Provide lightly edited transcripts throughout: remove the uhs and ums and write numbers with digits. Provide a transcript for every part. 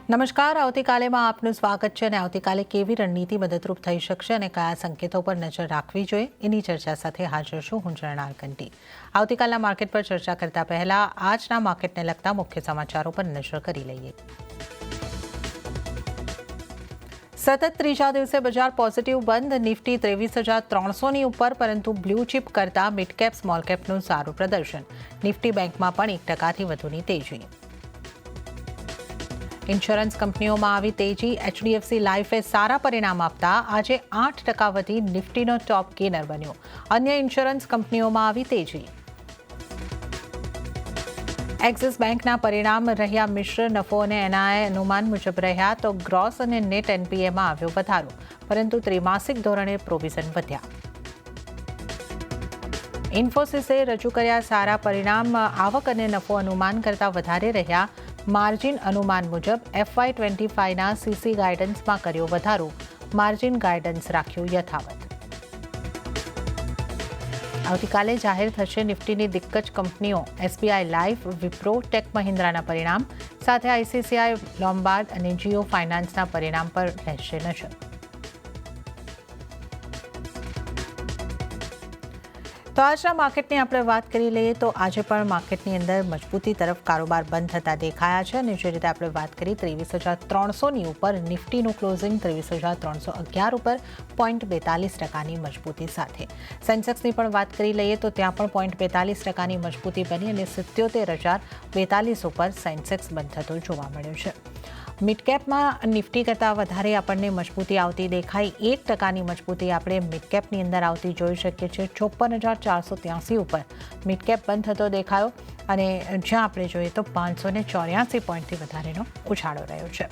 નમસ્કાર. આવતીકાલેમાં આપનું સ્વાગત છે અને આવતીકાલે કેવી રણનીતિ મદદરૂપ થઈ શકશે અને કયા સંકેતો પર નજર રાખવી જોઈએ એની ચર્ચા સાથે હાજર છું હું જર્નાલ કંટી. આવતીકાલના માર્કેટ પર ચર્ચા કરતા પહેલા આજના માર્કેટને લગતા મુખ્ય સમાચારો પર નજર કરી લઈએ. સતત ત્રીજા દિવસે બજાર પોઝિટિવ બંધ. નિફ્ટી 23,300ની ઉપર, પરંતુ બ્લુ ચીપ કરતા મિડ કેપ સ્મોલ કેપનું સારું પ્રદર્શન. નિફ્ટી બેંકમાં પણ 1%થી વધુની તેજી. ઇન્સ્યોરન્સ કંપનીઓમાં આવી તેજી. એચડીએફસી લાઇફે સારા પરિણામ આપતા આજે 8% વધી નિફ્ટીનો ટોપ ગેનર બન્યો. અન્ય ઇન્સ્યોરન્સ કંપનીઓમાં આવી તેજી. એક્સિસ બેંકના પરિણામ રહ્યા મિશ્ર. નફો અને એનઆઈ અનુમાન મુજબ રહ્યા તો ગ્રોસ અને નેટ એનપીએમાં આવ્યો વધારો, પરંતુ ત્રિમાસિક ધોરણે પ્રોવિઝન વધ્યા. ઇન્ફોસિસે રજૂ કર્યા સારા પરિણામ. આવક અને નફો અનુમાન કરતાં વધારે રહ્યા. માર્જિન અનુમાન મુજબ FY25ના સીસી ગાઇડન્સમાં કર્યો વધારો. માર્જિન ગાઇડન્સ રાખ્યું યથાવત. આવતીકાલે જાહેર થશે નિફ્ટીની દિગ્ગજ કંપનીઓ. એસબીઆઈ લાઇફ, વિપ્રો, ટેક મહિન્દ્રાના પરિણામ સાથે આઈસીસીઆઈ, લોમ્બાર્ડ અને જીઓ ફાઇનાન્સના પરિણામ પર રહેશે નજર. તો આજના માર્કેટની આપણે વાત કરી લઈએ તો આજે પણ માર્કેટની અંદર મજબૂતી તરફ કારોબાર બંધ થતા દેખાયા છે અને જે રીતે આપણે વાત કરી 23,300ની ઉપર નિફ્ટીનું ક્લોઝિંગ 23,311 ઉપર 0.42%ની મજબૂતી સાથે. સેન્સેક્સની પણ વાત કરી લઈએ તો ત્યાં પણ 0.42%ની મજબૂતી બની અને 77,042 ઉપર સેન્સેક્સ બંધ થતો જોવા મળ્યો છે. મિડકેપમાં નિફ્ટી કરતાં વધારે આપણને મજબૂતી આવતી દેખાઈ. 1%ની મજબૂતી આપણે મિડકેપની અંદર આવતી જોઈ શકીએ છીએ. 54,483 ઉપર મિડકેપ બંધ થતો દેખાયો અને જ્યાં આપણે જોઈએ તો 584 પોઈન્ટથી વધારેનો ઉછાળો રહ્યો છે.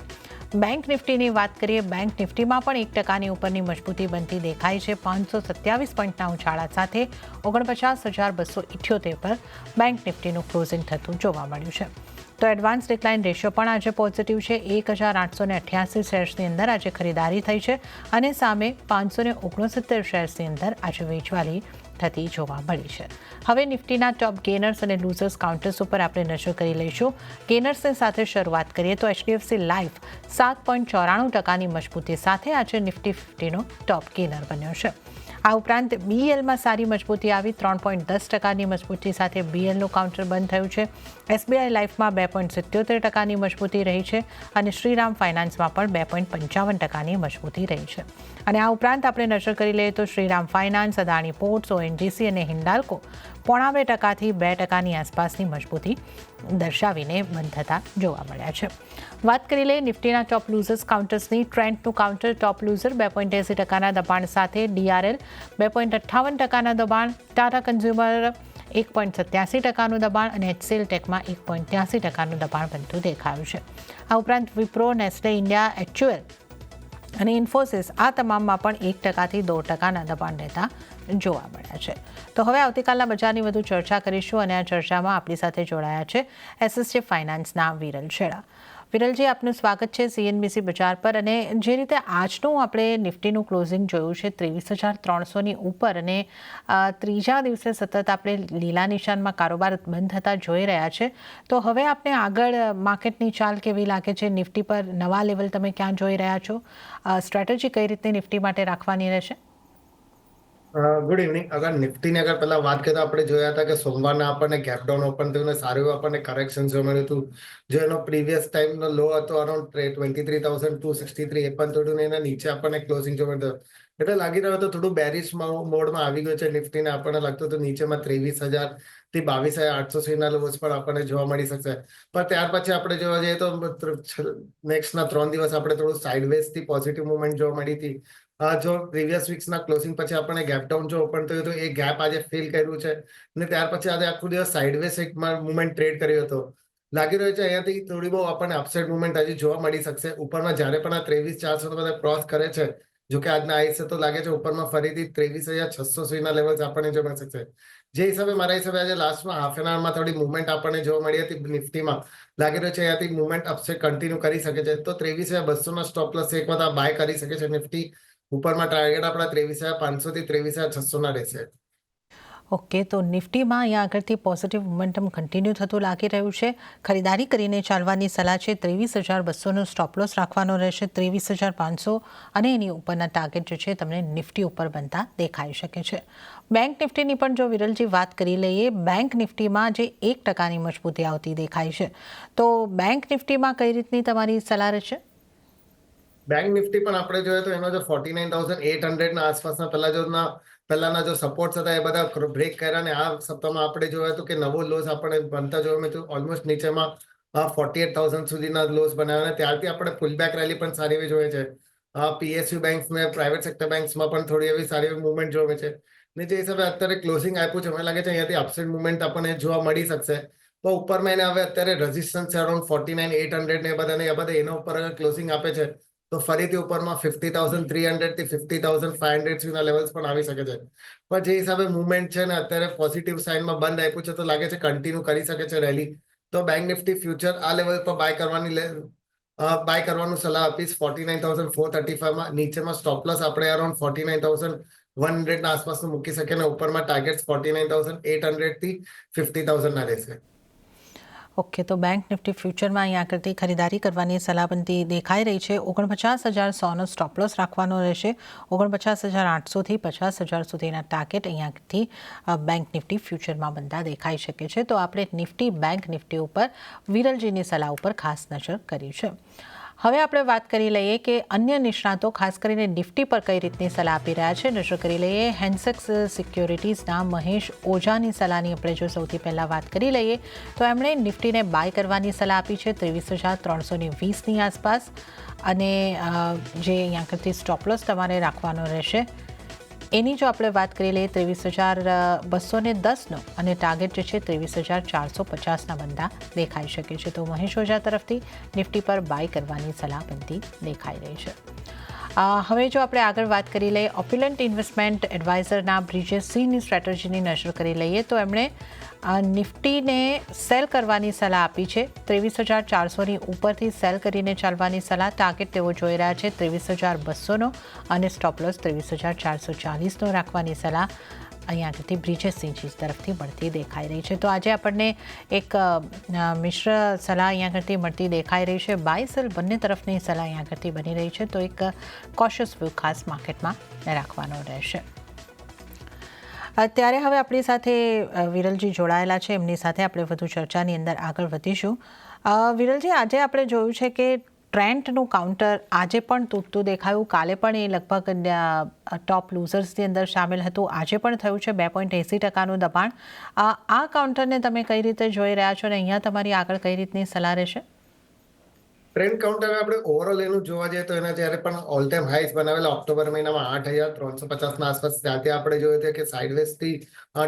બેંક નિફ્ટીની વાત કરીએ. બેંક નિફ્ટીમાં પણ 1%ની ઉપરની મજબૂતી બનતી દેખાય છે. 527 પોઈન્ટના ઉછાળા સાથે 49,278 પર બેંક નિફ્ટીનું ક્લોઝિંગ થતું જોવા મળ્યું છે. તો એડવાન્સ ડિક્લાઇન રેશિયો પણ આજે પોઝિટિવ છે. 1,888 શેર્સની અંદર આજે ખરીદારી થઈ છે અને સામે 569 શેર્સની અંદર આજે વેચવાલી થતી જોવા મળી છે. હવે નિફ્ટીના ટોપ ગેનર્સ અને લૂઝર્સ કાઉન્ટર્સ ઉપર આપણે નજર કરી લઈશું. ગેનર્સની સાથે શરૂઆત કરીએ તો એચડીએફસી લાઇફ 7.94%ની મજબૂતી સાથે આજે નિફ્ટી 50નો ટોપ ગેનર બન્યો છે. આ ઉપરાંત બીએલમાં સારી મજબૂતી આવી. 3.10%ની મજબૂતી સાથે બીએલનું કાઉન્ટર બંધ થયું છે. એસબીઆઈ લાઇફમાં 2.77%ની મજબૂતી રહી છે અને શ્રીરામ ફાઇનાન્સમાં પણ 2.55%ની મજબૂતી રહી છે. અને આ ઉપરાંત આપણે નજર કરી લઈએ તો Shriram finance, Adani ports, ONGC અને હિન્ડાલ્કો 0.5%થી 2%ની આસપાસની મજબૂતી દર્શાવીને બંધ થતા જોવા મળ્યા છે. વાત કરી લઈએ નિફ્ટીના ટોપ લૂઝર્સ કાઉન્ટર્સની. ટ્રેન્ડનું કાઉન્ટર ટોપ લૂઝર 2.80%ના દબાણ સાથે. ડીઆરએલ 2.58%ના દબાણ. ટાટા કન્ઝ્યુમર 1.87%નું દબાણ અને એચસીએલ ટેકમાં 1.83%નું દબાણ બનતું દેખાયું છે. આ ઉપરાંત વિપ્રો, નેસ્લે ઇન્ડિયા, એચયુએલ અને ઇન્ફોસિસ આ તમામમાં પણ 1%થી 2%ના દબાણ રહેતા જોવા મળ્યા છે. તો હવે આવતીકાલના બજારની વધુ ચર્ચા કરીશું અને આ ચર્ચામાં આપણી સાથે જોડાયા છે એસએસજી ફાઇનાન્સના વિરલ છેડા. વિરલજી, આપનું સ્વાગત છે સીએનબીસી બજાર પર. અને જે રીતે આજનું આપણે નિફ્ટીનું ક્લોઝિંગ જોયું છે 23,300ની ઉપર અને ત્રીજા દિવસે સતત આપણે લીલા નિશાનમાં કારોબાર બંધ થતા જોઈ રહ્યા છે, તો હવે આપણે આગળ માર્કેટની ચાલ કેવી લાગે છે? નિફ્ટી પર નવા લેવલ તમે ક્યાં જોઈ રહ્યા છો? સ્ટ્રેટેજી કઈ રીતે નિફ્ટી માટે રાખવાની રહેશે? Good evening. અગર નિફ્ટીની અગર પહેલા વાત કરીએ તો આપણે જોયા હતા કે સોમવારના આપણને ગેપડાઉન ઓપન થયું અને સારું એવું આપણને કરેક્શન જોવા મળ્યું હતું. જો એનો પ્રીવિયસ ટાઈમનો લો હતો અરાઉન્ડ 23,263 એ પણ થોડું એના નીચે આપણને ક્લોઝિંગ જોવા મળ્યું. એટલે લાગી રહ્યો હતો થોડું બેરિશ મોડમાં આવી ગયું છે નિફ્ટીને. આપણને લાગતું હતું નીચેમાં 23,000 થી 22,800 સુધીના લોસ પણ આપણને જોવા મળી શકશે. પણ ત્યાર પછી આપણે જોવા જઈએ તો નેક્સ્ટના 3 દિવસ આપણે થોડું સાઇડવેઝ થી પોઝિટિવ મુવમેન્ટ જોવા મળી હતી. જો પ્રીવિયસ વીક્સના ક્લોઝિંગ પછી આપણને ગેપડાઉન જો ઓપન થયું તો એ ગેપ આજે ફિલ કર્યું છે અને ત્યાર પછી આજે આખું દિવસ સાઇડવેઝ એક મુવમેન્ટ ટ્રેડ કર્યો હતો. લાગી રહ્યો છે અહીંયાથી થોડી બહુ આપણને અપસાઇડ મુવમેન્ટ આજે જોવા મળી શકશે. ઉપરમાં જ્યારે પણ આ 23,400 બધા ક્રોસ કરે છે, જો કે આજના આઈ છે તો લાગે છે ઉપરમાં ફરીથી 23,600 સુધીના લેવલ્સ આપણને જોવા મળી શકશે. જે હિસાબે મારા હિસાબે આજે લાસ્ટમાં હાફ એન આવરમાં થોડી મુવમેન્ટ આપણને જોવા મળી હતી નિફ્ટીમાં. લાગી રહ્યો છે અહીંયાથી મુવમેન્ટ અપસાઇડ કન્ટિન્યુ કરી શકે છે. તો 23,200ના સ્ટોપ પ્લસ એક વખત બાય કરી શકે છે નિફ્ટી. ઉપરમાં ટાર્ગેટ આપણા 23,500 થી 23,600 ના રહેશે. ઓકે, તો નિફ્ટીમાં અહીંયા આગળથી પોઝિટિવ મોમેન્ટમ કન્ટિન્યુ થતું લાગી રહ્યું છે. ખરીદારી કરીને ચાલવાની સલાહ છે. 23,200નો સ્ટોપ લોસ રાખવાનો રહેશે. 23,500 અને એની ઉપરના ટાર્ગેટ જે છે તમને નિફ્ટી ઉપર બનતા દેખાઈ શકે છે. બેંક નિફ્ટીની પણ જો વિરલજી વાત કરી લઈએ, બેંક નિફ્ટીમાં જે 1%ની મજબૂતી આવતી દેખાય છે, તો બેંક નિફ્ટીમાં કઈ રીતની તમારી સલાહ રહેશે? બેંક નિફ્ટી પણ આપણે જોઈએ તો એનો જો 49,800 ના આસપાસના પહેલાના જો સપોર્ટ્સ હતા એ બધા બ્રેક કર્યા અને આ સપ્તાહમાં આપણે જોયું હતું કે નવો લોસ આપણે બનતા જોયો મેં તો ઓલમોસ્ટ નીચેમાં 48,000 સુધીના લોસ બનાવ્યા અને ત્યારથી આપણે પુલબેક રેલી પણ સારી એવી જોઈએ છે. પીએસયુ બેંક્સ ને પ્રાઇવેટ સેક્ટર બેંક્સમાં પણ થોડી એવી સારી એવી મુવમેન્ટ જોવે છે ને જે હિસાબે અત્યારે ક્લોઝિંગ આપ્યું છે મને લાગે છે અહીંયાથી અપસાઇડ મુવમેન્ટ આપણને જોવા મળી શકશે. તો ઉપરમાં એને હવે અત્યારે રેઝિસ્ટન્સ છે અરાઉન્ડ 49,800 ને એ બધા એના ઉપર અગર ક્લોઝિંગ આપે છે તો ફરીથી ઉપરમાં 50,300 થી 50,500 સુધીના લેવલ્સ પણ આવી શકે છે. પણ જે હિસાબે મુવમેન્ટ છે ને અત્યારે પોઝિટિવ સાઇનમાં બંધ આપ્યું છે તો લાગે છે કન્ટિન્યુ કરી શકે છે રેલી. તો બેંક નિફ્ટી ફ્યુચર આ લેવલ પર બાય કરવાનું સલાહ આપીશ 49,435માં. નીચેમાં સ્ટોપ લોસ આપણે અરાઉન્ડ 49,100 ના આસપાસનું મૂકી શકીએ અને ઉપરમાં ટાર્ગેટ 49,800 થી 50,000 ના રહેશે. ઓકે, તો બેંક નિફ્ટી ફ્યુચરમાં અહીંયા આગળથી ખરીદારી કરવાની સલાહ બનતી દેખાઈ રહી છે. 49,100નો સ્ટોપ લોસ રાખવાનો રહેશે. 49,800થી 50,000 સુધીના ટાર્ગેટ અહીંયાથી બેંક નિફ્ટી ફ્યુચરમાં બનતા દેખાઈ શકે છે. તો આપણે નિફ્ટી બેંક નિફ્ટી ઉપર વિરલજીની સલાહ ઉપર ખાસ નજર કરી છે. હવે આપણે વાત કરી લઈએ કે અન્ય નિષ્ણાતો ખાસ કરીને નિફ્ટી પર કઈ રીતની સલાહ આપી રહ્યા છે. નજર કરી લઈએ હેન્સેક્સ સિક્યોરિટીઝના મહેશ ઓઝાની સલાહની આપણે જો સૌથી પહેલાં વાત કરી લઈએ તો એમણે નિફ્ટીને બાય કરવાની સલાહ આપી છે 23,320ની આસપાસ અને જે અહીંયા આગળથી સ્ટોપ લોસ તમારે રાખવાનો રહેશે. એની જો આપણે વાત કરી લઈએ 23,210નો અને ટાર્ગેટ જે છે 23,450ના બંધા દેખાઈ શકે છે. તો મહેશ ઓઝા તરફથી નિફ્ટી પર બાય કરવાની સલાહ બનતી દેખાઈ રહી છે. હવે જો આપણે આગળ વાત કરી લઈએ ઓપ્યુલન્ટ ઇન્વેસ્ટમેન્ટ એડવાઇઝરના બ્રિજેશ સિંહની સ્ટ્રેટેજીની નજર કરી લઈએ તો એમણે નિફ્ટીને સેલ કરવાની સલાહ આપી છે. 23,400ની ઉપરથી સેલ કરીને ચાલવાની સલાહ. ટાર્ગેટ તેઓ જોઈ રહ્યા છે 23,200નો અને સ્ટોપ લોસ 23,440નો રાખવાની સલાહ અહીંયાથી બ્રિજેશ સિંહજી તરફથી મળતી દેખાઈ રહી છે. તો આજે આપણને એક મિશ્ર સલાહ અહીંયા આગળથી મળતી દેખાઈ રહી છે. બાય સેલ બંને તરફની સલાહ અહીંયા આગળથી બની રહી છે. તો એક કોશિયસ વ્યૂ ખાસ માર્કેટમાં રાખવાનો રહેશે. અત્યારે હવે આપણી સાથે વિરલજી જોડાયેલા છે. એમની સાથે આપણે વધુ ચર્ચાની અંદર આગળ વધીશું. વિરલજી, આજે આપણે જોયું છે કે ટ્રેન્ડનું કાઉન્ટર આજે પણ તૂટતું દેખાયું. કાલે પણ એ લગભગ ટોપ લૂઝર્સની અંદર સામેલ હતું. આજે પણ થયું છે 2.80%નું દબાણ. આ કાઉન્ટરને તમે કઈ રીતે જોઈ રહ્યા છો અને અહીંયા તમારી આગળ કઈ રીતની સલાહ રહેશે? ટ્રેન્ડ કાઉન્ટર આપણે ઓવરઓલ એનું જોવા જઈએ તો એના જ્યારે પણ ઓલ ટાઈમ હાઈસ બનાવેલા ઓક્ટોબર મહિનામાં 8,350ના આસપાસ ત્યાંથી આપણે જોયું હતું કે સાઇડવેઝથી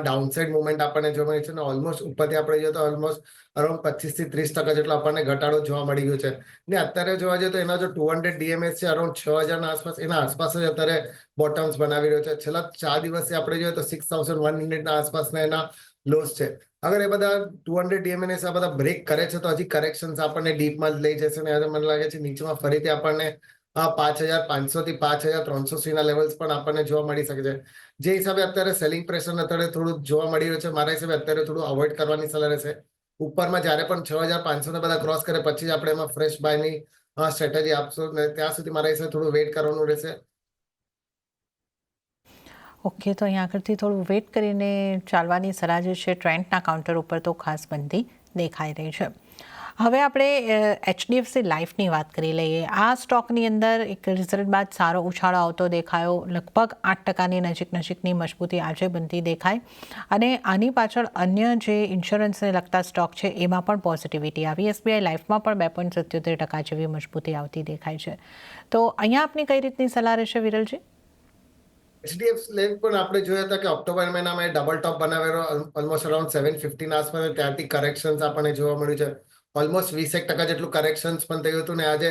ડાઉનસાઇડ મુવમેન્ટ આપણને જોવા મળી છે અને ઓલમોસ્ટ ઉપરથી આપણે જોઈએ તો ઓલમોસ્ટ અરાઉન્ડ 25% થી 30% જેટલો આપણને ઘટાડો જોવા મળી ગયો છે. ને અત્યારે જોવા જઈએ તો એના જો 200 ડીએમએસ છે અરાઉન્ડ 6,000ના આસપાસ એના આસપાસ જ અત્યારે બોટમ્સ બનાવી રહ્યો છે. છેલ્લા 4 દિવસથી આપણે જોઈએ તો 6,100ના આસપાસના એના લોસ છે. અગર એ બધા 200 ડીએમએસ આ બધા બ્રેક કરે છે તો હજી કરેક્શન્સ આપણને ડીપમાં જ લઈ જશે અને મને લાગે છે નીચેમાં ફરીથી આપણને 5,500 થી 5,300 સુધીના લેવલ્સ પણ આપણને જોવા મળી શકે છે. જે હિસાબે અત્યારે સેલિંગ પ્રેશર અત્યારે થોડું જોવા મળી રહ્યું છે મારા હિસાબે અત્યારે થોડું અવોઇડ કરવાની સલાહ રહેશે. ઉપરમાં જ્યારે પણ 6,500 ને બધા ક્રોસ કરે પછી આપણે એમાં ફ્રેશ બાયની સ્ટ્રેટેજી આપશું ને ત્યાં સુધી મારા હિસાબે થોડું વેઇટ કરવાનું રહેશે. ઓકે, તો અહીંયા આગળથી થોડું વેઇટ કરીને ચાલવાની સલાહ જે છે ટ્રેન્ડના કાઉન્ટર ઉપર તો ખાસ બનતી દેખાઈ રહી છે. હવે આપણે HDFC લાઈફની વાત કરી લઈએ. આ સ્ટોકની અંદર એક રિઝલ્ટ બાદ સારો ઉછાળો આવતો દેખાયો. લગભગ 8%ની નજીકની મજબૂતી આજે બનતી દેખાય અને આની પાછળ અન્ય જે ઇન્સ્યોરન્સને લગતા સ્ટોક છે એમાં પણ પોઝિટિવિટી આવી. SBI લાઈફમાં પણ 2.77% જેવી મજબૂતી આવતી દેખાય છે. તો અહીંયા આપની કઈ રીતની સલાહ રહેશે વિરલજી? HDFC લાઈફ પણ આપણે જોયા હતા કે ઓક્ટોબર મહિનામાં ડબલ ટોપ બનાવેલો ઓલમોસ્ટ અરાઉન્ડ 750ના આસપાસ ત્યારથી કરેક્શન્સ આપણને જોવા મળ્યું છે. ઓલમોસ્ટ 20% જેટલું કરેક્શન્સ પણ થયું હતું ને આજે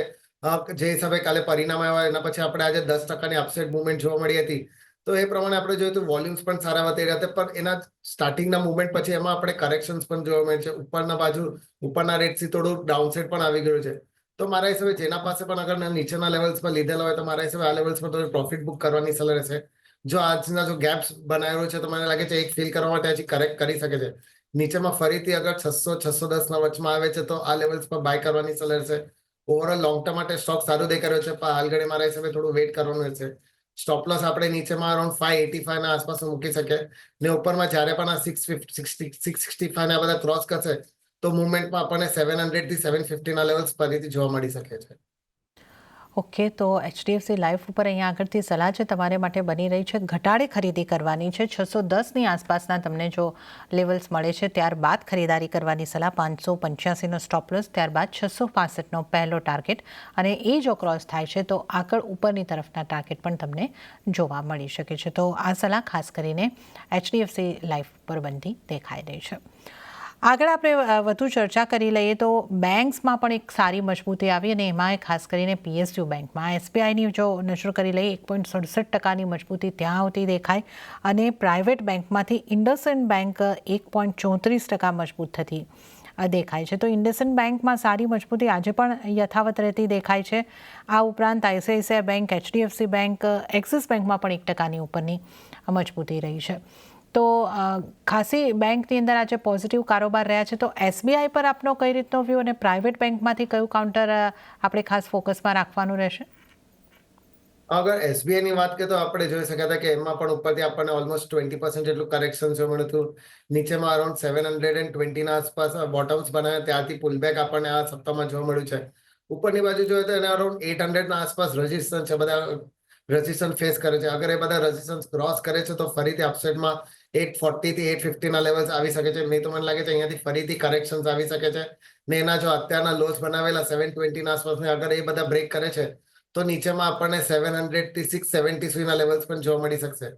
જે હિસાબે કાલે પરિણામ આવ્યા એના પછી આપણે આજે 10%ની અપસાઇડ મુવમેન્ટ જોવા મળી હતી. તો એ પ્રમાણે આપણે જોયું તો વોલ્યુમ્સ પણ સારા વધી રહ્યા હતા પણ એના સ્ટાર્ટિંગના મુવમેન્ટ પછી એમાં આપણે કરેક્શન્સ પણ જોવા મળે છે. ઉપરના રેટથી થોડું ડાઉનસાઇડ પણ આવી ગયું છે. તો મારા હિસાબે જેના પાસે પણ અગર નીચેના લેવલ્સ પર લીધેલા હોય તો મારા હિસાબે આ લેવલ્સ પર થોડી પ્રોફિટ બુક કરવાની સલાહ રહેશે. જો આજના જો ગેપ્સ બનાવ્યો છે તો મને લાગે છે એક ફિલ કરવા માટે હજી કરેક્ટ કરી શકે છે. નીચેમાં ફરીથી અગર 600-610 ના વચમાં આવે છે તો આ લેવલ્સ પર બાય કરવાની સલાહ રહેશે. ઓવરઓલ લોંગ ટર્મ માટે સ્ટોક સારું દેખાઈ રહ્યો છે, પણ હાલ ઘડી મારા હિસાબે થોડું વેઇટ કરવાનું રહેશે. સ્ટોપ લોસ આપણે નીચેમાં અરાઉન્ડ 585 ના આસપાસ મૂકી શકે ને ઉપરમાં જ્યારે પણ આ 665 ના બધા ક્રોસ કરશે તો મુવમેન્ટમાં આપણને 700 થી 750 ના લેવલ્સ ફરીથી જોવા મળી શકે છે. ઓકે, તો HDFC લાઈફ ઉપર અહીંયા આગળથી સલાહ છે તમારે માટે બની રહી છે ઘટાડે ખરીદી કરવાની છે. 610ની આસપાસના તમને જો લેવલ્સ મળે છે ત્યારબાદ ખરીદારી કરવાની સલાહ. 585નો સ્ટોપ લોસ, ત્યારબાદ 665નો પહેલો ટાર્ગેટ, અને એ જો ક્રોસ થાય છે તો આગળ ઉપરની તરફના ટાર્ગેટ પણ તમને જોવા મળી શકે છે. તો આ સલાહ ખાસ કરીને HDFC લાઈફ પર બનતી દેખાઈ રહી છે. આગળ આપણે વધુ ચર્ચા કરી લઈએ તો બેંક્સમાં પણ એક સારી મજબૂતી આવી, અને એમાં ખાસ કરીને PSU બેંકમાં SBIની જો નજર કરી લઈએ 1.67% મજબૂતી ત્યાં આવતી દેખાય, અને પ્રાઇવેટ બેંકમાંથી IndusInd બેંક 1.34% મજબૂત થતી દેખાય છે. તો IndusInd બેંકમાં સારી મજબૂતી આજે પણ યથાવત રહેતી દેખાય છે. આ ઉપરાંત ICICI bank, HDFC bank, axis બેંકમાં પણ 1%ની ઉપરની મજબૂતી રહી છે. તો ખાસી બેંકની અંદર આજે પોઝિટિવ કારોબાર રહ્યા છે. તો SBI પર આપનો કઈ રીતનો વ્યૂ, અને પ્રાઇવેટ બેંકમાંથી કયું કાઉન્ટર આપણે ખાસ ફોકસમાં રાખવાનું રહેશે? અગર SBI ની વાત કરીએ તો આપણે જોઈ શક્યા હતા કે એમાં પણ ઉપરથી આપણને ઓલમોસ્ટ 20% જેટલું કરેક્શન જોવા મળ્યું હતું. નીચેમાં અરાઉન્ડ 720 ના આસપાસ બોટમ્સ બનાવ્યા, ત્યારથી પુલબેક આપણને આ સપ્તાહમાં જોવા મળ્યું છે. ઉપરની બાજુ જોઈએ તો એને અરાઉન્ડ 800 ના આસપાસ રેઝિસ્ટન્સ છે, બધા રેઝિસ્ટન્સ ફેસ કરે છે. અગર એ બધા રેઝિસ્ટન્સ ક્રોસ કરે છે તો ફરીથી અપસાઇડમાં 840 થી 850 ના લેવલ્સ આવી શકે છે. નહીં તો મને લાગે છે અહીંયાથી ફરીથી કરેક્શન્સ આવી શકે છે. ને એના જો અત્યારના લોસ બનાવેલા 720 ના આસપાસ અગર એ બધા બ્રેક કરે છે તો નીચેમાં આપણને 700 થી 670 સુધીના લેવલ્સ પણ જોવા મળી શકશે.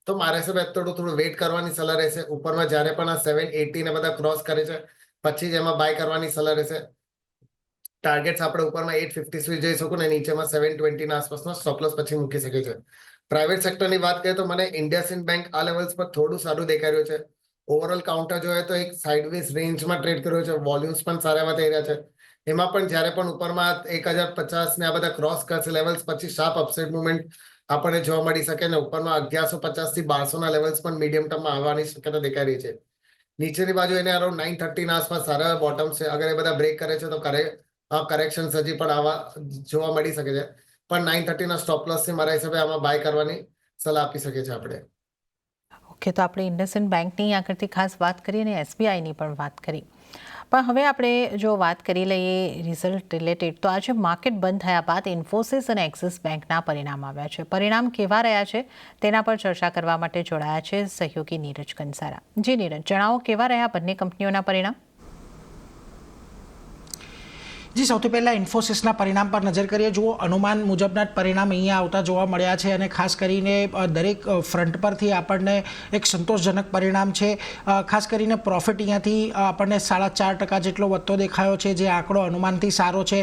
તો મારા હિસાબે થોડું વેઇટ કરવાની સલાહ રહેશે. ઉપરમાં જ્યારે પણ આ 780 ને બધા ક્રોસ કરે છે પછી જ એમાં બાય કરવાની સલાહ રહેશે. ટાર્ગેટ્સ આપણે ઉપરમાં 850 સુધી જઈ શકું ને નીચેમાં 720 ના આસપાસનો સ્ટોપ લોસ પછી મૂકી શકે છે. પ્રાઇવેટ સેક્ટરની વાત કરીએ તો મને IndusInd બેંક આ લેવલ્સ પર થોડું સારું દેખાઈ રહ્યું છે. ઓવરઓલ કાઉન્ટર જોઈએ તો એક સાઇડવેઝ રેન્જમાં ટ્રેડ કર્યો છે, વોલ્યુમ્સ પણ સારા એવા થઈ રહ્યા છે. એમાં પણ જ્યારે પણ ઉપરમાં 1050 ને આ બધા ક્રોસ કરશે લેવલ્સ પછી શાર્પ અપસાઇડ મુવમેન્ટ આપણને જોવા મળી શકે, ને ઉપરમાં 1150 થી 1200 ના લેવલ્સ પણ મીડિયમ ટર્મમાં આવવાની શક્યતા દેખાઈ રહી છે. નીચેની બાજુ એને અરાઉન્ડ 930 ના આસપાસ સારા બોટમ છે. અગર એ બધા બ્રેક કરે છે તો કરેક્શન હજી પણ આવા જોવા મળી શકે છે. પણ 930 ના સ્ટોપ લોસ થી મારા હિસાબે આમાં બાય કરવાની સલાહ આપી શકીએ છીએ આપણે. ઓકે, તો આપણે IndusInd બેંકની આગળથી ખાસ વાત કરી અને SBIની પણ વાત કરી. પણ હવે આપણે જો વાત કરી લઈએ રિઝલ્ટ રિલેટેડ, તો આજે માર્કેટ બંધ થયા બાદ ઇન્ફોસિસ અને એક્સિસ બેંકના પરિણામ આવ્યા છે. પરિણામ કેવા રહ્યા છે તેના પર ચર્ચા કરવા માટે જોડાયા છે સહયોગી નીરજ કંસારા. જી નીરજ, જણાવો કેવા રહ્યા બંને કંપનીઓના પરિણામ? જી, સૌથી પહેલાં ઇન્ફોસિસના પરિણામ પર નજર કરીએ. જુઓ, અનુમાન મુજબના જ પરિણામ અહીંયા આવતા જોવા મળ્યા છે, અને ખાસ કરીને દરેક ફ્રન્ટ પરથી આપણને એક સંતોષજનક પરિણામ છે. ખાસ કરીને પ્રોફિટ અહીંયાથી આપણને 4.5% જેટલો વધતો દેખાયો છે, જે આંકડો અનુમાનથી સારો છે.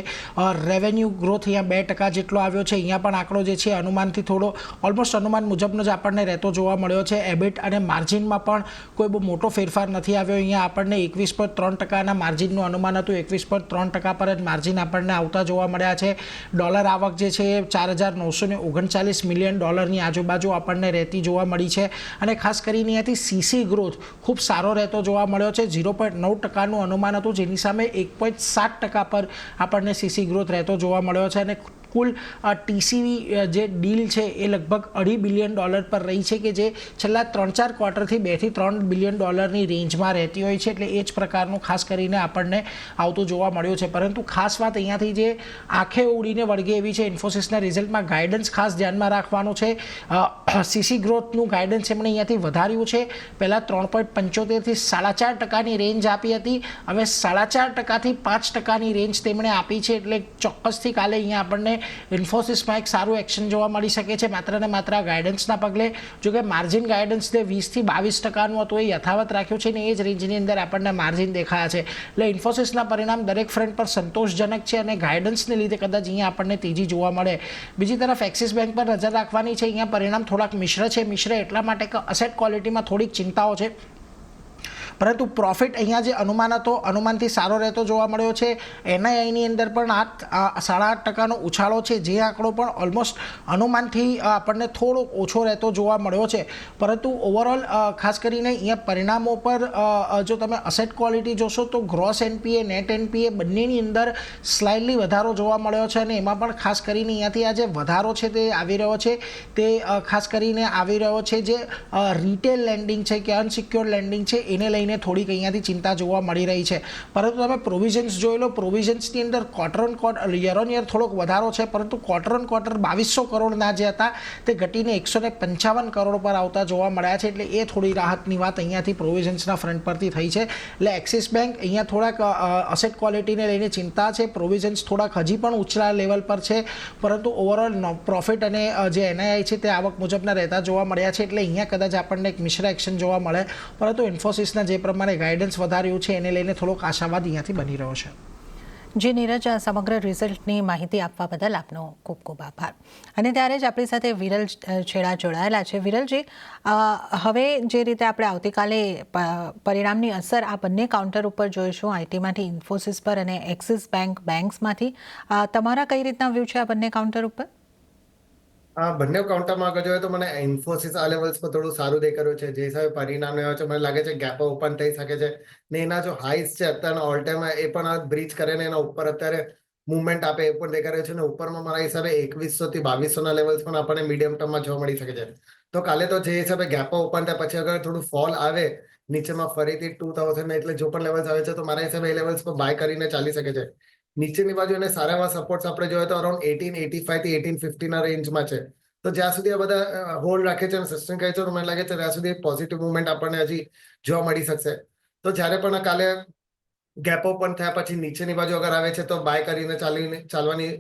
રેવન્યુ ગ્રોથ અહીંયા 2% જેટલો આવ્યો છે. અહીંયા પણ આંકડો જે છે અનુમાનથી થોડો ઓલમોસ્ટ અનુમાન મુજબનો જ આપણને રહેતો જોવા મળ્યો છે. એબિટ અને માર્જિનમાં પણ કોઈ બહુ મોટો ફેરફાર નથી આવ્યો. અહીંયા આપણને 21.3%ના માર્જિનનું અનુમાન હતું, 21.3% પર માર્જિન આપણને આવતા જોવા મળ્યા છે. ડોલર આવક જે છે એ $4,939 મિલિયન આજુબાજુ આપણને રહેતી જોવા મળી છે. અને ખાસ કરીને અહીંયાથી CC ગ્રોથ ખૂબ સારો રહેતો જોવા મળ્યો છે. 0.9%નું અનુમાન હતું, જેની સામે 1.7% પર આપણને CC ગ્રોથ રહેતો જોવા મળ્યો છે. અને કુલ TCV જે ડીલ છે એ લગભગ $2.5 બિલિયન પર રહી છે, કે જે છેલ્લા 3-4 ક્વાર્ટરથી 2 થી 3 બિલિયન ડોલરની રેન્જમાં રહેતી હોય છે. એટલે એ જ પ્રકારનું ખાસ કરીને આપણને આવતું જોવા મળ્યું છે. પરંતુ ખાસ વાત અહીંયાથી જે આંખે ઉડીને વળગે એવી છે ઇન્ફોસિસના રિઝલ્ટમાં, ગાઈડન્સ ખાસ ધ્યાનમાં રાખવાનું છે. CC ગ્રોથનું ગાઈડન્સ એમણે અહીંયાથી વધાર્યું છે. પહેલાં 3.75 થી 4.5%ની રેન્જ આપી હતી, હવે 4.5% થી 5%ની રેન્જ તેમણે આપી છે. એટલે ચોક્કસથી કાલે અહીંયા આપણને ઇન્ફોસિસમાં એક સારું એક્શન જોવા મળી શકે છે, માત્ર ને માત્ર ગાઈડન્સના પગલે. જોકે માર્જિન ગાઈડન્સ જે 20 થી 22%નું હતું એ યથાવત રાખ્યું છે, ને એ જ રેન્જની અંદર આપણને માર્જિન દેખાયા છે. એટલે ઇન્ફોસિસના પરિણામ દરેક ફ્રન્ટ પર સંતોષજનક છે, અને ગાઈડન્સને લીધે કદાચ અહીંયા આપણને તેજી જોવા મળે. બીજી તરફ એક્સિસ બેંક પર નજર રાખવાની છે. અહીંયા પરિણામ થોડાક મિશ્ર છે. મિશ્ર એટલા માટે કે અસેટ ક્વોલિટીમાં થોડીક ચિંતાઓ છે. પરંતુ પ્રોફિટ અહીંયા જે અનુમાન હતો અનુમાનથી સારો રહેતો જોવા મળ્યો છે. એનઆઈઆઈની અંદર પણ 8.5% ઉછાળો છે, જે આંકડો પણ ઓલમોસ્ટ અનુમાનથી આપણને થોડો ઓછો રહેતો જોવા મળ્યો છે. પરંતુ ઓવરઓલ ખાસ કરીને અહીંયા પરિણામો પર જો તમે અસેટ ક્વોલિટી જોશો તો ગ્રોસ એનપીએ, નેટ એનપીએ બંનેની અંદર સ્લાઇડલી વધારો જોવા મળ્યો છે. અને એમાં પણ ખાસ કરીને અહીંયાથી આ જે વધારો છે તે આવી રહ્યો છે તે ખાસ કરીને આવી રહ્યો છે જે રિટેલ લેન્ડિંગ છે કે અનસિક્યોર્ડ લેન્ડિંગ છે એને લઈને થોડીક અહીંયાથી ચિંતા જોવા મળી રહી છે. પરંતુ તમે પ્રોવિઝન્સ જોઈ લો, પ્રોવિઝન્સની અંદર quarter on quarter, year on year થોડોક વધારો છે, પરંતુ ક્વાર્ટર ઓન ક્વાર્ટર 2200 કરોડના જે હતા તે ઘટીને 155 કરોડ પર આવતા જોવા મળ્યા છે. એટલે એ થોડી રાહતની વાત અહીંયાથી પ્રોવિઝન્સના ફ્રન્ટ પરથી થઈ છે. એટલે એક્સિસ બેંક અહીંયા થોડાક અસેટ ક્વોલિટીને લઈને ચિંતા છે, પ્રોવિઝન્સ થોડાક હજી પણ ઊંચા લેવલ પર છે, પરંતુ ઓવરઓલ પ્રોફિટ અને જે એનઆઈઆઈ છે તે આવક મુજબના રહેતા જોવા મળ્યા છે. એટલે અહીંયા કદાચ આપણને એક મિશ્ર એક્શન જોવા મળે, પરંતુ ઇન્ફોસિસના જે પ્રમાણે ગાઈડન્સ વધાર્યું છે એને લઈને થોડોક આશાવાદ અહીંયાથી બની રહ્યો છે. જી નીરજ, આ સમગ્ર રિઝલ્ટની માહિતી આપવા બદલ આપનો ખૂબ ખૂબ આભાર. અને ત્યારે જ આપણી સાથે વિરલ છેડા જોડાયેલા છે. વિરલજી, હવે જે રીતે આપણે આવતીકાલે પરિણામની અસર આ બંને કાઉન્ટર ઉપર જોઈશું, આઈટીમાંથી ઇન્ફોસિસ પર અને એક્સિસ બેંક્સમાંથી, તમારા કઈ રીતના વ્યૂ છે આ બંને કાઉન્ટર ઉપર? બંને કાઉન્ટરમાં આગળ જોઈએ તો મને ઇન્ફોસિસ આ લેવલ્સ પર થોડું સારું દેખાયું છે. જે હિસાબે પરિણામ આવ્યો છે મને લાગે છે ગેપ ઓપન થઈ શકે છે ને એના જો હાઈસ છે અત્યારના ઓલ ટાઈમ એ પણ બ્રીચ કરે ને એના ઉપર અત્યારે મુવમેન્ટ આપે એ પણ દેખાઈ રહ્યો છે. ને ઉપરમાં મારા હિસાબે 2100 થી 2200 લેવલ્સ પણ આપણને મીડિયમ ટર્મમાં જોવા મળી શકે છે. તો કાલે તો જે હિસાબે ગેપ ઓપન થાય પછી અગર થોડું ફોલ આવે નીચેમાં ફરીથી 2000 એટલે જો પણ લેવલ્સ આવે છે તો મારા હિસાબે એ લેવલ્સ પર બાય કરીને ચાલી શકે છે. નીચેની બાજુ અને સારા એવા સપોર્ટ્સ આપણે જોઈએ તો અરાઉન્ડ 1885 થી 1850 ના રેન્જમાં છે. તો જ્યાં સુધી આ બધા હોલ્ડ રાખે છે અને સસ્ટેન કરે છે તો મને લાગે છે ત્યાં સુધી પોઝિટિવ મુવમેન્ટ આપણને હજી જોવા મળી શકશે. તો જ્યારે પણ કાલે ગેપ ઓપન થયા પછી નીચેની બાજુ અગર આવે છે તો બાય કરીને ચાલવાની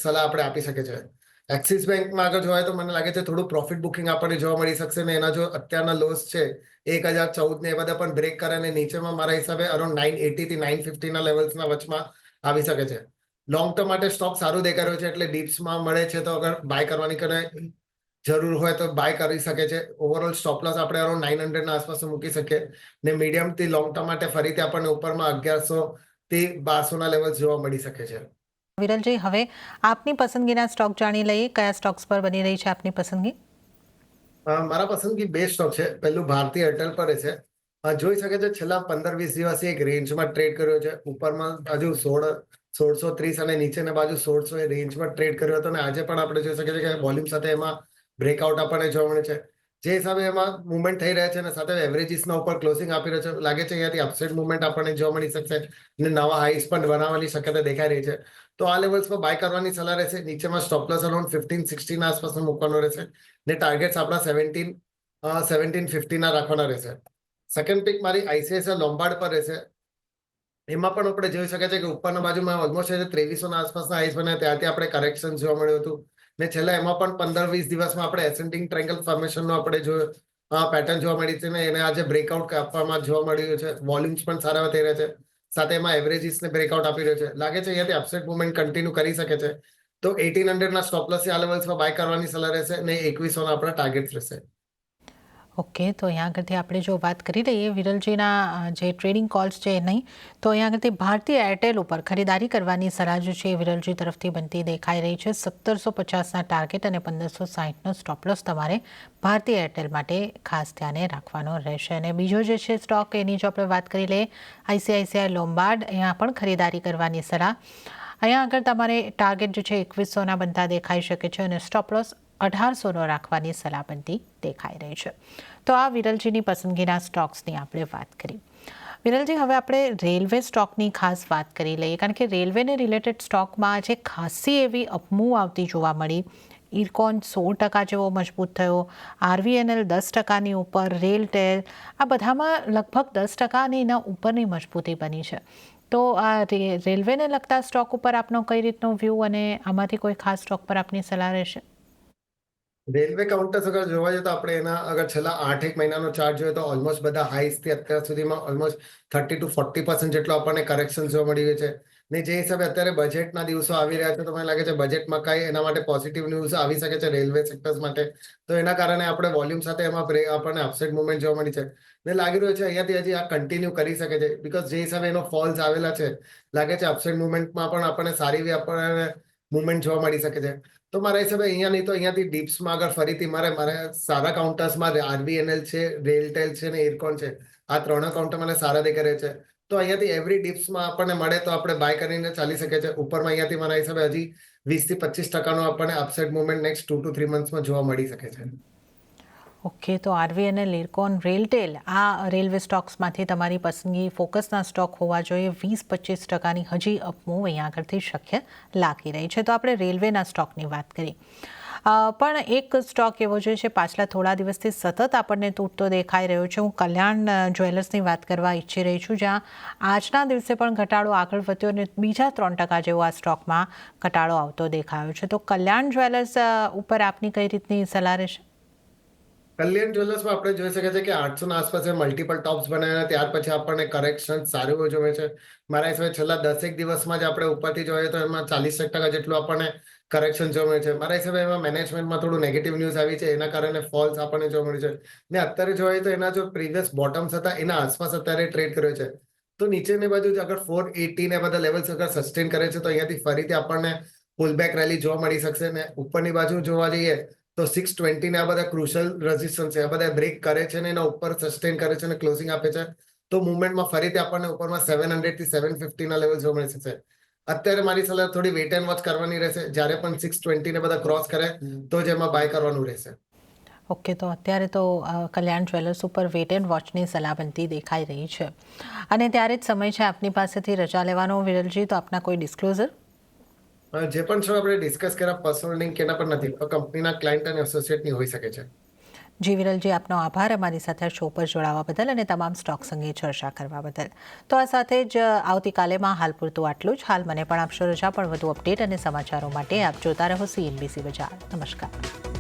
સલાહ આપણે આપી શકે છે. એક્સિસ બેંકમાં આગળ જોવાય તો મને લાગે છે થોડું પ્રોફિટ બુકિંગ આપણને જોવા મળી શકશે ને એના જો અત્યારના લોસ છે 1014 ને એ બધા પણ બ્રેક કરે અને નીચેમાં મારા હિસાબે અરાઉન્ડ 980 થી 950 ના લેવલ્સના વચમાં આવી શકે છે. લોંગ ટર્મ માટે સ્ટોક સારું દેખાઈ રહ્યું છે એટલે ડીપ્સમાં મળે છે તો અગર બાય કરવાની જરૂર હોય તો બાય કરી શકે છે. ઓવરઓલ સ્ટોપ લોસ આપણે અરાઉન્ડ 900 ના આસપાસ મૂકી શકીએ ને મીડિયમ થી લોંગ ટર્મ માટે ફરીથી આપણને ઉપરમાં 1100 થી 1200 ના લેવલ જોવા મળી શકે છે. વિરલજી, હવે આપની પસંદગીના સ્ટોક જાણી લઈએ. કયા સ્ટોક્સ પર બની રહી છે આપની પસંદગી? મારા પસંદગી બે સ્ટોક છે. પહેલું ભારતીય એરટેલ પર છે. જોઈ શકે છે છેલ્લા 15-20 દિવસથી એક રેન્જમાં ટ્રેડ કર્યો છે. ઉપરમાં હજુ 1630 અને નીચેની બાજુ 1600 એ રેન્જમાં ટ્રેડ કર્યો હતો અને આજે પણ આપણે જોઈ શકીએ છીએ કે વોલ્યુમ સાથે એમાં બ્રેકઆઉટ આપણને જોવા મળે છે. જે હિસાબે એમાં મુવમેન્ટ થઈ રહ્યા છે અને સાથે એવરેજીસના ઉપર ક્લોઝિંગ આપી રહ્યો છે. લાગે છે અહીંયાથી અપસાઇડ મુવમેન્ટ આપણને જોવા મળી શકશે અને નવા હાઈસ પણ બનાવવાની શક્યતા દેખાઈ રહી છે. તો આ લેવલ્સ પર બાય કરવાની સલાહ રહેશે. નીચેમાં સ્ટોપ લોસ અરાઉન્ડ 1560 ના આસપાસ મૂકવાનો રહેશે ને ટાર્ગેટ્સ આપણા 1750 ના રાખવાના રહેશે. સેકન્ડ પિક મારી આઈસીઆઈસીઆઈ લોમ્બાર્ડ પર રહેશે. એમાં પણ આપણે જોઈ શકાય છે કે ઉપરના બાજુમાં ઓલમોસ્ટ 2300 ના આસપાસના હાઈસ બન્યા ત્યારથી આપણે કરેક્શન જોવા મળ્યું હતું ને છેલ્લા એમાં પણ 15-20 દિવસમાં આપણે એસેન્ડિંગ ટ્રાયેંગલ ફોર્મેશનનો આપણે જોયો પેટર્ન જોવા મળી છે ને એને આજે બ્રેકઆઉટ આપવામાં જોવા મળ્યું છે. વોલ્યુમ્સ પણ સારા થઈ રહ્યા છે. સાથે એમાં એવરેજીસને બ્રેકઆઉટ આપી રહ્યો છે. લાગે છે અહીંયાથી અપસાઇડ મુવમેન્ટ કન્ટિન્યુ કરી શકે છે. તો 1800 ના સ્ટોપ લોસ આ લેવલ્સમાં બાય કરવાની સલાહ રહેશે ને 2100 ના આપણા ટાર્ગેટ્સ રહેશે. ઓકે, તો અહીંયા આગળથી આપણે જો વાત કરી લઈએ વિરલજીના જે ટ્રેડિંગ કોલ્સ છે એ નહીં, તો અહીંયા આગળથી ભારતીય એરટેલ ઉપર ખરીદારી કરવાની સલાહ જે છે એ વિરલજી તરફથી બનતી દેખાઈ રહી છે. 1750ના ટાર્ગેટ અને 1560નો સ્ટોપ લોસ તમારે ભારતીય એરટેલ માટે ખાસ ધ્યાને રાખવાનો રહેશે. અને બીજો જે છે સ્ટોક એની જો આપણે વાત કરી લઈએ આઈસીઆઈસીઆઈ લોમ્બાર્ડ, અહીંયા પણ ખરીદારી કરવાની સલાહ. અહીંયા આગળ તમારે ટાર્ગેટ જે છે 2100ના બનતા દેખાઈ શકે છે અને સ્ટોપ લોસ 1800નો રાખવાની સલાહ બનતી દેખાઈ રહી છે. તો આ વિરલજીની પસંદગીના સ્ટોક્સની આપણે વાત કરી. વિરલજી, હવે આપણે રેલવે સ્ટોકની ખાસ વાત કરી લઈએ, કારણ કે રેલવેને રિલેટેડ સ્ટોકમાં આજે ખાસી એવી અપમૂવ આવતી જોવા મળી. ઇરકોન 16% જેવો મજબૂત થયો, આરવીએનએલ 10%ની ઉપર, રેલટેલ આ બધામાં લગભગ 10% અને એના ઉપરની મજબૂતી બની છે. તો આ રેલવેને લગતા સ્ટોક ઉપર આપનો કઈ રીતનો વ્યૂ અને આમાંથી કોઈ ખાસ સ્ટોક પર આપની સલાહ રહેશે? રેલવે કાઉન્ટર્સ અગર જોવા જઈએ તો આપણે એના અગર છેલ્લા 8-1 મહિનાનો ચાર્ટ જોઈએ તો ઓલમોસ્ટ બધા હાઈસ થી અત્યાર સુધીમાં ઓલમોસ્ટ 30 to 40% જેટલો આપણને કરેક્શન જોવા મળી રહ્યું છે ને જે હિસાબે અત્યારે બજેટના દિવસો આવી રહ્યા છે તો મને લાગે છે બજેટમાં કઈ એના માટે પોઝિટિવ ન્યૂઝ આવી શકે છે રેલવે સેક્ટર્સ માટે. તો એના કારણે આપણે વોલ્યુમ સાથે એમાં આપણને અપસાઇડ મુવમેન્ટ જોવા મળી છે. ને લાગી રહ્યું છે અહીંયાથી હજી આ કન્ટિન્યુ કરી શકે છે બીકોઝ જે હિસાબે એનો ફોલ્સ આવેલા છે લાગે છે અપસાઇડ મુવમેન્ટમાં પણ આપણને સારી એવી આપણને મુવમેન્ટ જોવા મળી શકે છે. તો મારા હિસાબે અહીંયા નહીં તો અહીંયાથી ડીપ્સમાં આગળ ફરીથી મારે સારા કાઉન્ટર્સમાં આરબીએનએલ છે, રેલટેલ છે ને એરકોન છે, આ ત્રણ કાઉન્ટર મને સારા દેખાઈ રહ્યા છે. તો અહીંયાથી એવરી ડિપ્સમાં આપણને મળે તો આપણે બાય કરીને ચાલી શકે છે. ઉપરમાં અહીંયાથી મારા હિસાબે હજી 20% થી 25% આપણને અપસાઇડ મુવમેન્ટ નેક્સ્ટ 2 to 3 મંથ્સમાં જોવા મળી શકે છે. ઓકે, તો આરવીએનએલ, ઇરકોન, રેલટેલ આ રેલવે સ્ટોક્સમાંથી તમારી પસંદગી ફોકસના સ્ટોક હોવા જોઈએ. 20-25%ની હજી અપમૂવ અહીંયા આગળથી શક્ય લાગી રહી છે. તો આપણે રેલવેના સ્ટોકની વાત કરી, પણ એક સ્ટોક એવો જોઈએ છે પાછલા થોડા દિવસથી સતત આપણને તૂટતો દેખાઈ રહ્યો છે. હું કલ્યાણ જ્વેલર્સની વાત કરવા ઈચ્છી રહી છું, જ્યાં આજના દિવસે પણ ઘટાડો આગળ વધ્યો અને બીજા 3% જેવો આ સ્ટોકમાં ઘટાડો આવતો દેખાયો છે. તો કલ્યાણ જ્વેલર્સ ઉપર આપની કઈ રીતની સલાહ રહેશે? કલ્યાણ જ્વેલર્સમાં આપણે જોઈ શકીએ છીએ કે 800 ના આસપાસ મલ્ટિપલ ટોપ્સ બનાવ્યા, ત્યાર પછી આપણને કરેક્શન સારું એવું જોવે છે. મારા હિસાબે છેલ્લા 10 દિવસમાં જ આપણે ઉપરથી જોઈએ તો એમાં 40% જેટલું આપણને કરેક્શન જોવા મળે છે. મારા હિસાબે એમાં મેનેજમેન્ટમાં થોડું નેગેટિવ ન્યૂઝ આવી છે, એના કારણે ફોલ્સ આપણને જોવા મળ્યું છે. ને અત્યારે જોઈએ તો એના જો પ્રીવિયસ બોટમ્સ હતા એના આસપાસ અત્યારે ટ્રેડ કર્યો છે. તો નીચેની બાજુ અગર 480 ને બધા લેવલ્સ અગર સસ્ટેન કરે છે તો અહીંયાથી ફરીથી આપણને પુલબેક રેલી જોવા મળી શકશે. ને ઉપરની બાજુ જોવા જઈએ તો 620 ને આ બધા ક્રુશિયલ રેઝિસ્ટન્સ છે, આ બધા બ્રેક કરે છે ને એના ઉપર સસ્ટેન કરે છે અને ક્લોઝિંગ આપે છે. તો મુવમેન્ટમાં ફરીથી આપણને ઉપરમાં 700 થી 750 ના લેવલ જોવા મળી શકશે. અત્યારે મારી સલાહ થોડી વેટ એન્ડ વોચ કરવાની રહેશે. જ્યારે પણ 620 ને બધા ક્રોસ કરે તો જ એમાં બાય કરવાનું રહેશે. ઓકે, તો અત્યારે તો કલ્યાણ જ્વેલર્સ ઉપર વેટ એન્ડ વોચની સલાહ બનતી દેખાઈ રહી છે. અને ત્યારે જ સમય છે આપની પાસેથી રજા લેવાનો. વિરલજી, તો આપના કોઈ ડિસ્ક્લોઝર? જે પણ છો આપણે ડિસ્કસ કર્યા પર્સનલ લિંક એના પર નથી, કંપનીના ક્લાયન્ટ અને એસોસિએટની હોઈ શકે છે. જી વિરલજી, આપનો આભાર અમારી સાથે શો પર જોડાવા બદલ અને તમામ સ્ટોક્સ અંગે ચર્ચા કરવા બદલ. તો આ સાથે જ આવતીકાલેમાં હાલ પૂરતું આટલું જ. હાલ મને પણ આપશો રજા, પણ વધુ અપડેટ અને સમાચારો માટે આપ જોતા રહો CNBC બજાર. નમસ્કાર.